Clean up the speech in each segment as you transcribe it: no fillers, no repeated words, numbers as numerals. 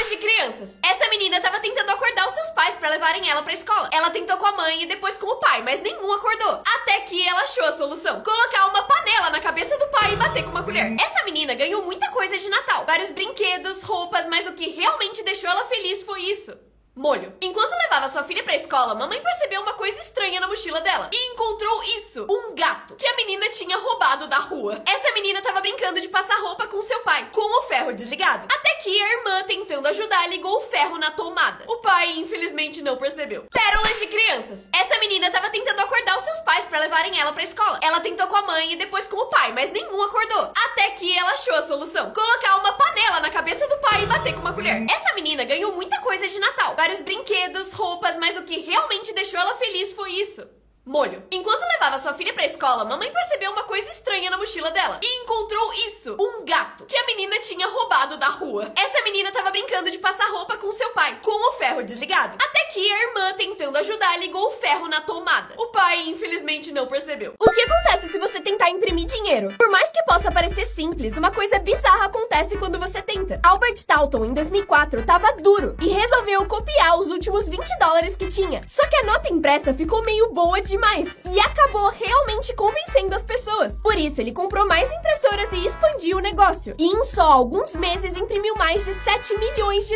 Pérolas de crianças. Essa menina tava tentando acordar os seus pais pra levarem ela pra escola. Ela tentou com a mãe e depois com o pai, mas nenhum acordou. Até que ela achou a solução: colocar uma panela na cabeça do pai e bater com uma colher. Essa menina ganhou muita coisa de Natal. Vários brinquedos, roupas, mas o que realmente deixou ela feliz foi isso: molho. Enquanto levava sua filha pra escola, mamãe percebeu uma coisa estranha na mochila dela e encontrou isso: um gato que a menina tinha roubado da rua. Essa menina tava brincando de passar roupa com seu pai, com o ferro desligado. Até que a irmã, tentando ajudar, ligou o ferro na tomada. O pai, infelizmente, não percebeu. Pérolas de crianças. Essa menina tava tentando acordar os seus pais pra levarem ela pra escola. Ela tentou com a mãe e depois com o pai, mas nenhum acordou. Até que ela achou a solução: colocar uma panela na cabeça do pai e bater com uma colher. Essa menina ganhou muita coisa de Natal. Vários brinquedos, roupas, mas o que realmente deixou ela feliz foi isso: molho. Enquanto levava sua filha pra escola, mamãe percebeu uma coisa estranha na mochila dela e encontrou isso: um gato que a menina tinha roubado da rua. Essa menina tava brincando de passar roupa com seu pai, com o ferro desligado. Até que a irmã, tentando ajudar, ligou o ferro na tomada. O pai, infelizmente, não percebeu. O que acontece se você tentar imprimir dinheiro? Por mais que possa parecer simples, uma coisa bizarra acontece quando você tenta. Albert Talton, em 2004, tava duro e resolveu copiar os últimos $20 que tinha. Só que a nota impressa ficou meio boa demais e acabou realmente convencendo as pessoas. Por isso, ele comprou mais impressoras e expandiu o negócio. E em só alguns meses imprimiu mais de $7 milhões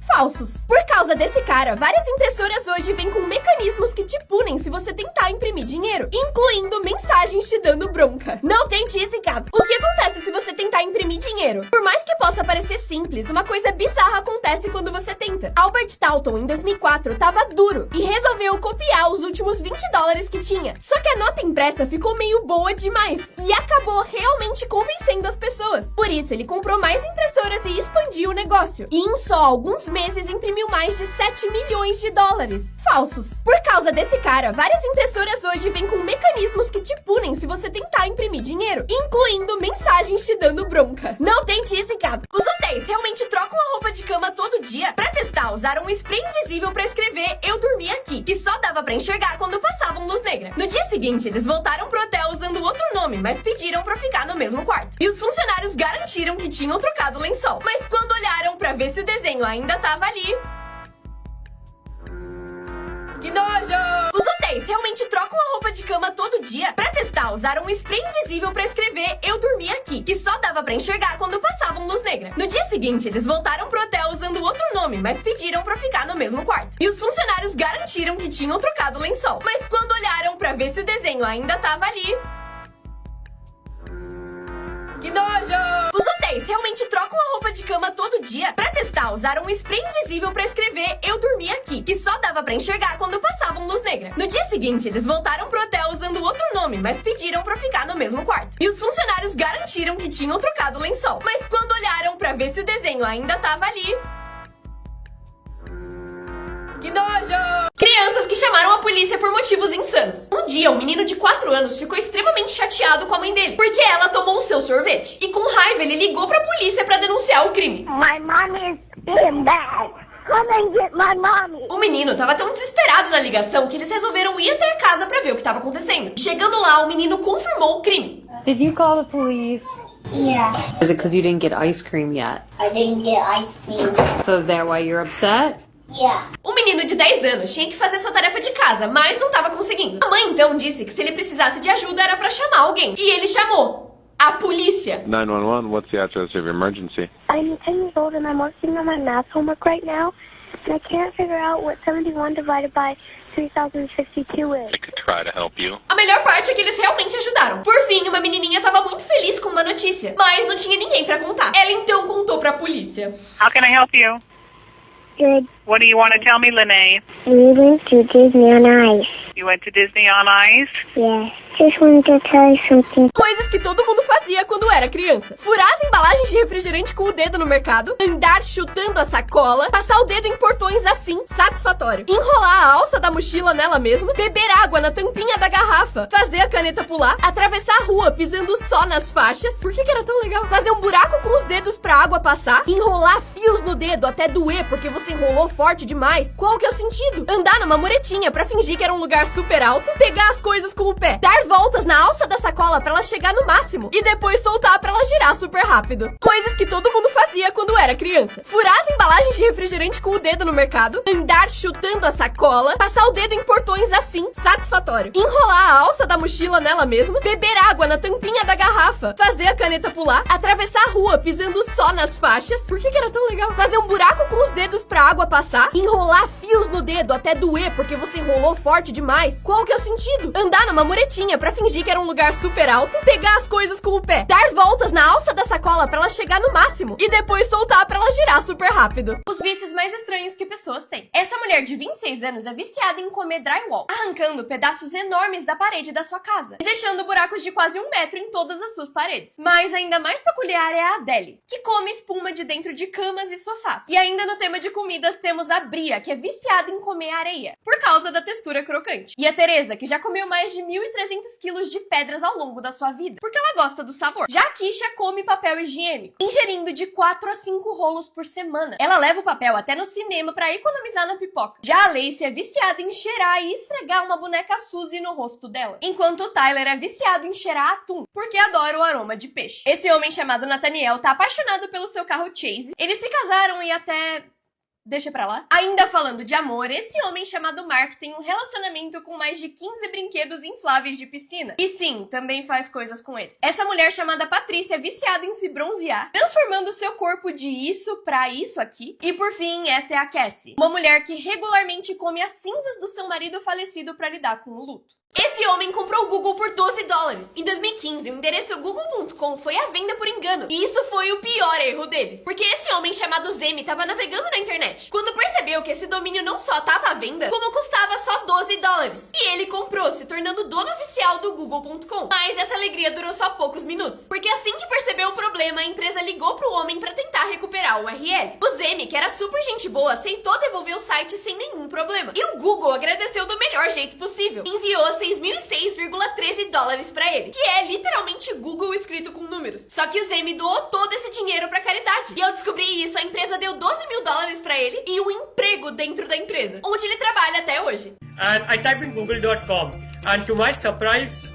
falsos. Por causa desse cara, várias impressoras hoje vêm com mecanismos que te punem se você tentar imprimir dinheiro, incluindo mensagens te dando bronca. Não tente isso em casa. O que acontece se você tentar imprimir dinheiro? Por mais que possa parecer simples, uma coisa bizarra acontece quando você tenta. Albert Talton, em 2004, tava duro e resolveu copiar os últimos $20 que tinha. Só que a nota impressa ficou meio boa demais e acabou realmente convencendo as pessoas. Por isso, ele comprou mais impressoras e expandiu o negócio. E em só alguns meses imprimiu mais de $7 milhões falsos. Por causa desse cara, várias impressoras hoje vêm com mecanismos que te punem se você tentar imprimir dinheiro, incluindo mensagens te dando bronca. Não tente isso em casa. Os hotéis realmente trocam a roupa de cama todo dia. Pra testar, usaram um spray invisível pra escrever "eu dormi aqui", que só dava pra enxergar quando passavam luz negra. No dia seguinte, eles voltaram pro hotel usando outro nome, mas pediram pra ficar no mesmo quarto. E os funcionários garantiram que tinham trocado o lençol. Mas quando olharam pra ver se o desenho ainda tava ali... Que nojo! Os hotéis realmente trocam a roupa de cama todo dia. Pra testar, usaram um spray invisível pra escrever "eu dormi aqui", que só dava pra enxergar quando passavam luz negra. No dia seguinte, eles voltaram pro hotel usando outro nome, mas pediram pra ficar no mesmo quarto. E os funcionários garantiram que tinham trocado o lençol. Mas quando olharam pra ver se o desenho ainda tava ali... Que nojo! Os hotéis realmente trocam a roupa de cama todo dia. Pra testar, usaram um spray invisível pra escrever "eu dormi aqui", que só dava pra enxergar quando passavam luz negra. No dia seguinte, eles voltaram pro hotel usando outro nome, mas pediram pra ficar no mesmo quarto. E os funcionários garantiram que tinham trocado o lençol. Mas quando olharam pra ver se o desenho ainda tava ali... Que nojo! Crianças que chamaram a polícia por motivos insanos. Um dia, um menino de 4 anos ficou extremamente chateado com a mãe dele, porque ela tomou o seu sorvete. E com raiva, ele ligou pra polícia pra denunciar o crime. My mom is being bad. Come and get my mommy. O menino tava tão desesperado na ligação que eles resolveram ir até a casa pra ver o que tava acontecendo. Chegando lá, o menino confirmou o crime. Did you call the police? Yeah, Is it because you didn't get ice cream yet? I didn't get ice cream. So is that why you're upset? Yeah. O menino de 10 anos tinha que fazer sua tarefa de casa, mas não tava conseguindo. A mãe então disse que se ele precisasse de ajuda era pra chamar alguém. E ele chamou a polícia. 911, what's the address of your emergency? I'm 10 years old and I'm working on my math homework right now, and I can't figure out what 71 divided by 3052 is. I could try to help you. A melhor parte é que eles realmente ajudaram. Por fim, uma menininha tava muito feliz com uma notícia, mas não tinha ninguém pra contar. Ela então contou pra polícia. How can I help you? Good. What do you want to tell me, Lene? We went to Disney on Ice. You went to Disney on Ice? Yes. Just wanted to tell you something. Coisas que todo mundo fazia quando era criança. Furar as embalagens de refrigerante com o dedo no mercado, andar chutando a sacola, passar o dedo em portões assim, satisfatório. Enrolar a alça da mochila nela mesma, beber água na tampinha da garrafa, fazer a caneta pular, atravessar a rua pisando só nas faixas. Por que era tão legal? Fazer um buraco com os dedos pra água passar, enrolar fios no dedo até doer porque você enrolou forte demais. Qual que é o sentido? Andar numa muretinha pra fingir que era um lugar super alto, pegar as coisas com o pé, dar dar voltas na alça da sacola pra ela chegar no máximo e depois soltar pra ela girar super rápido. Coisas que todo mundo fazia quando era criança. Furar as embalagens de refrigerante com o dedo no mercado, andar chutando a sacola, passar o dedo em portões assim, satisfatório. Enrolar a alça da mochila nela mesma, beber água na tampinha da garrafa, fazer a caneta pular, atravessar a rua pisando só nas faixas. Por que era tão legal? Fazer um buraco com os dedos pra água passar, enrolar fios no dedo até doer porque você enrolou forte demais. Qual que é o sentido? Andar numa muretinha pra fingir que era um lugar super alto, pegar as coisas com o pé, dar voltas na alça da sacola pra ela chegar no máximo e depois soltar pra ela girar super rápido. Os vícios mais estranhos que pessoas têm. Essa mulher de 26 anos é viciada em comer drywall, arrancando pedaços enormes da parede da sua casa e deixando buracos de quase 1 metro em todas as suas paredes. Mas ainda mais peculiar é a Adele, que come espuma de dentro de camas e sofás. E ainda no tema de comidas temos a Bria, que é viciada em comer areia, por causa da textura crocante. E a Teresa, que já comeu mais de 1.300 quilos de pedras ao longo da sua vida, porque ela gosta do sabor. Já a Kisha come papel higiênico, ingerindo de 4 a 5 rolos por semana. Ela leva o papel até no cinema pra economizar na pipoca. Já a Lacey é viciada em cheirar e esfregar uma boneca Suzy no rosto dela, enquanto o Tyler é viciado em cheirar atum, porque adora o aroma de peixe. Esse homem chamado Nathaniel tá apaixonado pelo seu carro Chase. Eles se casaram e até... deixa pra lá. Ainda falando de amor, esse homem chamado Mark tem um relacionamento com mais de 15 brinquedos infláveis de piscina. E sim, também faz coisas com eles. Essa mulher chamada Patrícia é viciada em se bronzear, transformando seu corpo de isso pra isso aqui. E por fim, essa é a Cassie, uma mulher que regularmente come as cinzas do seu marido falecido pra lidar com o luto. Esse homem comprou o Google por $12. Em 2015, o endereço google.com foi à venda por engano. E isso foi o pior erro deles. Porque esse homem chamado Zemi estava navegando na internet, quando percebeu que esse domínio não só estava à venda, como custava só $12. E ele comprou, se tornando dono oficial do google.com. Mas essa alegria durou só poucos minutos. Porque assim que percebeu o problema, a empresa ligou pro homem para tentar recuperar o URL. O Zemi, que era super gente boa, aceitou devolver o site sem nenhum problema. E o Google agradeceu do melhor jeito possível. Enviou $6.006,13 pra ele, que é literalmente Google escrito com números. Só que o Zemi doou todo esse dinheiro pra caridade. E ao descobrir isso, a empresa deu $12 mil pra ele e um emprego dentro da empresa, onde ele trabalha até hoje. And I typed in google.com, and to my surprise,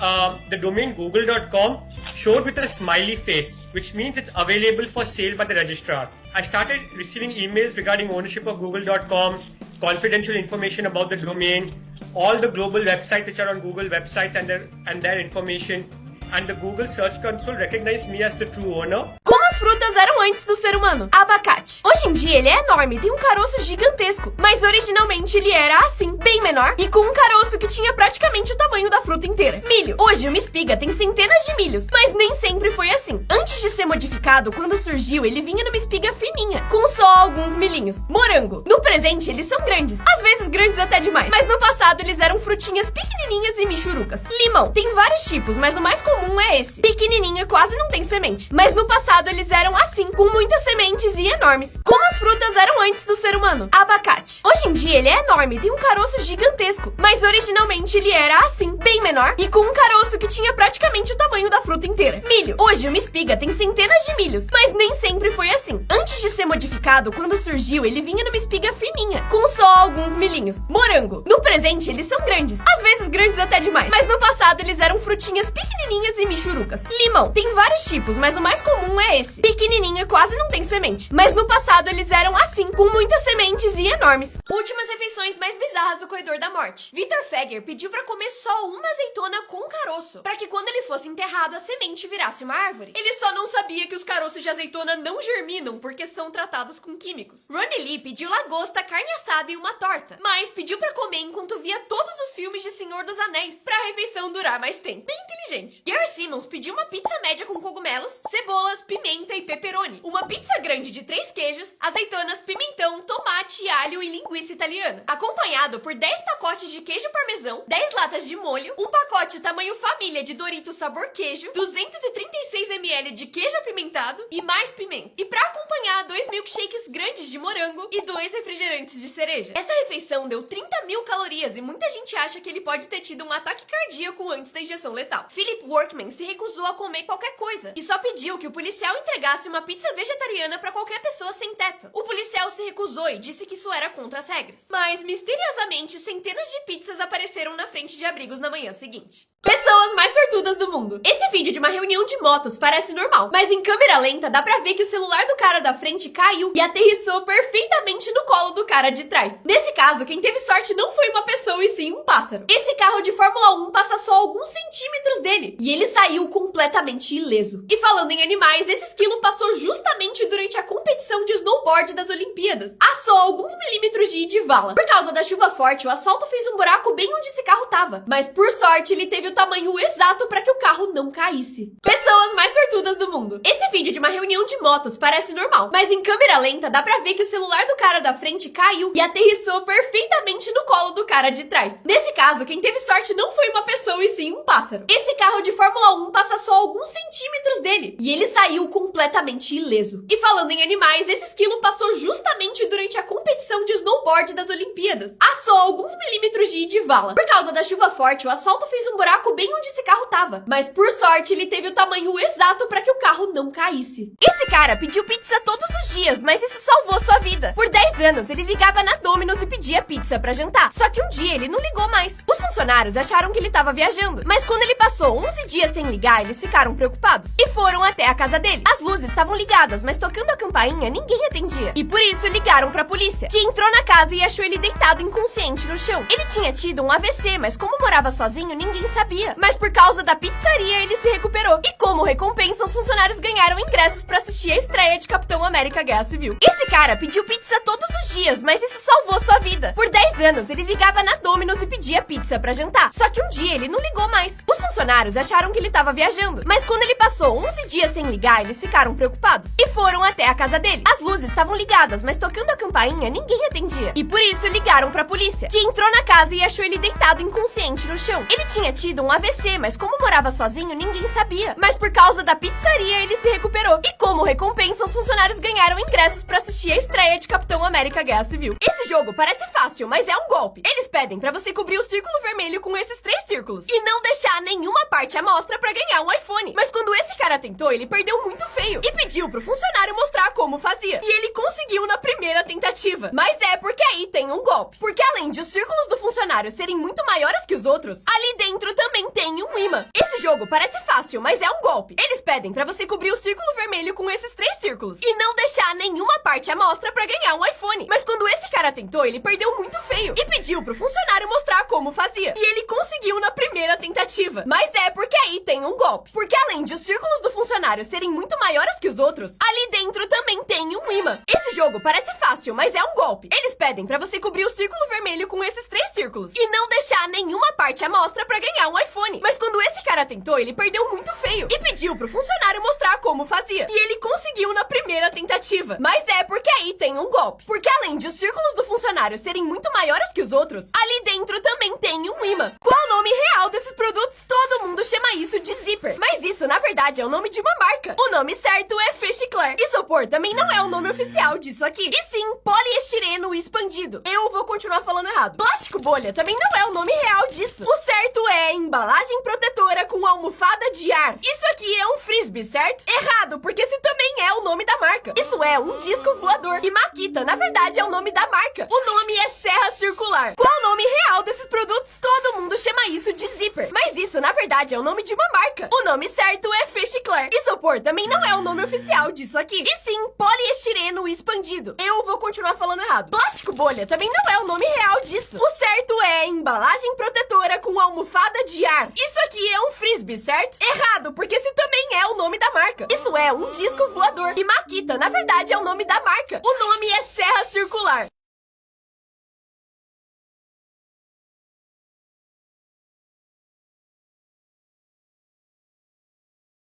the domain google.com showed with a smiley face, which means it's available for sale by the registrar. I started receiving emails regarding ownership of google.com, confidential information about the domain, all the global websites which are on Google websites and their information, and the Google Search Console recognized me as the true owner. Como as frutas eram antes do ser humano? Abacate. Hoje em dia ele é enorme, tem um caroço gigantesco, mas originalmente ele era assim, bem menor, e com um caroço que tinha praticamente o tamanho da fruta inteira. Milho. Hoje uma espiga tem centenas de milhos, mas nem sempre foi assim. Antes de ser modificado, quando surgiu, ele vinha numa espiga fininha, com só alguns milhinhos. Morango. No presente eles são grandes, às vezes grandes até demais, mas no passado eles eram frutinhas pequenininhas e michurucas. Limão. Tem vários tipos, mas o mais comum é esse. Pequenininho, quase não tem semente, mas no passado eles eram assim, com muitas sementes e enormes. Como as frutas eram antes do ser humano? Abacate. Hoje em dia ele é enorme, tem um caroço gigantesco, mas originalmente ele era assim, bem menor, e com um caroço que tinha praticamente o tamanho da fruta inteira. Milho. Hoje uma espiga tem centenas de milhos, mas nem sempre foi assim. Antes de ser modificado, quando surgiu, ele vinha numa espiga fininha, com só alguns milhinhos. Morango. No presente eles são grandes, às vezes grandes até demais, mas no passado eles eram frutinhas pequenininhas e michurucas. Limão. Tem vários tipos, mas o mais comum é esse. Pequenininho, quase não tem semente, mas no passado eles eram assim, com muitas sementes e enormes. Últimas refeições mais bizarras do Corredor da Morte. Victor Fegger pediu pra comer só uma azeitona com caroço, pra que quando ele fosse enterrado a semente virasse uma árvore. Ele só não sabia que os caroços de azeitona não germinam porque são tratados com químicos. Ronnie Lee pediu lagosta, carne assada e uma torta, mas pediu pra comer enquanto via todos os filmes de Senhor dos Anéis, pra refeição durar mais tempo. Bem inteligente. Gary Simmons pediu uma pizza média com cogumelos, cebolas, pimenta e pepperoni, uma pizza grande de 3 queijos, azeitonas, pimentão, tomate, alho e linguiça italiana, acompanhado por 10 pacotes de queijo parmesão, 10 latas de molho, um pacote tamanho família de Doritos sabor queijo, 236 ml de queijo apimentado e mais pimenta. E pra acompanhar, 2 milkshakes grandes de morango e 2 refrigerantes de cereja. Essa refeição deu 30 mil calorias e muita gente acha que ele pode ter tido um ataque cardíaco antes da injeção letal. Philip Workman se recusou a comer qualquer coisa e só pediu que o policial policial entregasse uma pizza vegetariana pra qualquer pessoa sem teto. O policial se recusou e disse que isso era contra as regras. Mas, misteriosamente, centenas de pizzas apareceram na frente de abrigos na manhã seguinte. Pessoas mais sortudas do mundo. Esse vídeo de uma reunião de motos parece normal, mas em câmera lenta dá pra ver que o celular do cara da frente caiu e aterrissou perfeitamente no colo do cara de trás. Nesse caso, quem teve sorte não foi uma pessoa e sim um pássaro. Esse carro de Fórmula 1 passa só alguns centímetros dele e ele saiu completamente ileso. E falando em animais, esse esquilo passou justamente durante a competição de snowboard das Olimpíadas, a só alguns milímetros de vala. Por causa da chuva forte, o asfalto fez um buraco bem onde esse carro tava, mas por sorte ele teve o tamanho exato para que o carro não caísse. Pessoas mais sortudas do mundo. Esse vídeo de uma reunião de motos parece normal, mas em câmera lenta dá pra ver que o celular do cara da frente caiu e aterrissou perfeitamente no colo do cara de trás. Nesse caso, quem teve sorte não foi uma pessoa e sim um pássaro. Esse carro de Fórmula 1 passa só alguns centímetros dele e ele saiu completamente ileso. E falando em animais, esse esquilo passou justamente durante a competição de snowboard das Olimpíadas, a só alguns milímetros de vala. Por causa da chuva forte, o asfalto fez um buraco bem onde esse carro tava, mas por sorte ele teve o tamanho exato para que o carro não caísse. Esse cara pediu pizza todos os dias, mas isso salvou sua vida. Por 10 anos ele ligava na Domino's e pedia pizza pra jantar, só que um dia ele não ligou mais. Os funcionários acharam que ele tava viajando, mas quando ele passou 11 dias sem ligar, eles ficaram preocupados e foram até a casa dele. As luzes estavam ligadas, mas tocando a campainha ninguém atendia, e por isso ligaram pra polícia, que entrou na casa e achou ele deitado inconsciente no chão. Ele tinha tido um AVC, mas como morava sozinho, ninguém sabia. Mas por causa da pizzaria, ele se recuperou. E como recompensa, os funcionários ganharam ingressos pra assistir a estreia de Capitão América Guerra Civil. Esse cara pediu pizza todos os dias, mas isso salvou sua vida. Por 10 anos, ele ligava na Domino's e pedia pizza pra jantar, só que um dia ele não ligou mais. Os funcionários acharam que ele tava viajando, mas quando ele passou 11 dias sem ligar, eles ficaram preocupados e foram até a casa dele. As luzes estavam ligadas, mas tocando a campainha ninguém atendia, e por isso ligaram pra polícia, que entrou na casa e achou ele deitado inconsciente no chão. Ele tinha tido um AVC, mas como morava sozinho, ninguém sabia. Mas por causa da pizzaria, ele se recuperou. E como recompensa, os funcionários ganharam ingressos pra assistir a estreia de Capitão América Guerra Civil. Esse jogo parece fácil, mas é um golpe. Eles pedem pra você cobrir o círculo vermelho com esses 3 círculos e não deixar nenhuma parte à mostra pra ganhar um iPhone. Mas quando esse cara tentou, ele perdeu muito feio e pediu pro funcionário mostrar como fazia. E ele conseguiu na primeira tentativa. Mas é porque aí tem um golpe. Porque além de os círculos do funcionário serem muito maiores que os outros, ali dentro também tem um imã. Esse jogo parece fácil, mas é um golpe. Eles pedem pra você cobrir o círculo vermelho com esses 3 círculos e não deixar nenhuma parte à mostra pra ganhar um iPhone. Mas quando esse cara tentou, ele perdeu muito feio e pediu pro funcionário mostrar como fazia. E ele conseguiu na primeira tentativa. Mas é porque aí tem um golpe. Porque além de os círculos do funcionário serem muito maiores que os outros, ali dentro também tem um imã. Esse jogo parece fácil, mas é um golpe. Eles pedem pra você cobrir o círculo vermelho com esses 3 círculos e não deixar nenhuma parte à mostra pra ganhar um iPhone. Mas quando esse cara tentou, ele perdeu muito feio e pediu pro funcionário mostrar como fazia. E ele conseguiu na primeira tentativa. Mas é porque aí tem um golpe. Porque além de os círculos do funcionário serem muito maiores que os outros, ali dentro também tem um imã. Qual o nome real desses produtos? Todo mundo chama isso de zíper, mas isso na verdade é o nome de uma marca. O nome certo é Fechicler. Isopor também não é o nome oficial disso aqui, e sim poliestireno expandido. Eu vou continuar falando errado. Plástico bolha também não é o nome real disso. O certo é embalagem protetora com almofada de ar. Isso aqui é um frisbee, certo? Errado, porque esse também é o nome da marca. Isso é um disco voador. E Makita, na verdade, é o nome da marca. O nome é serra circular. Qual o nome real desses produtos? Todo mundo chama isso de zíper, mas isso na verdade é o nome de uma marca. O nome certo é Fechicler. Isopor também não é o nome oficial disso aqui, e sim poliestireno expandido. Eu vou continuar falando errado. Plástico bolha também não é o nome real disso. O certo é embalagem protetora com almofada de ar. Isso aqui é um frisbee, certo? Errado, porque esse também é o nome da marca. Isso é um disco voador. E Makita, na verdade, é o nome da marca. O nome é serra circular.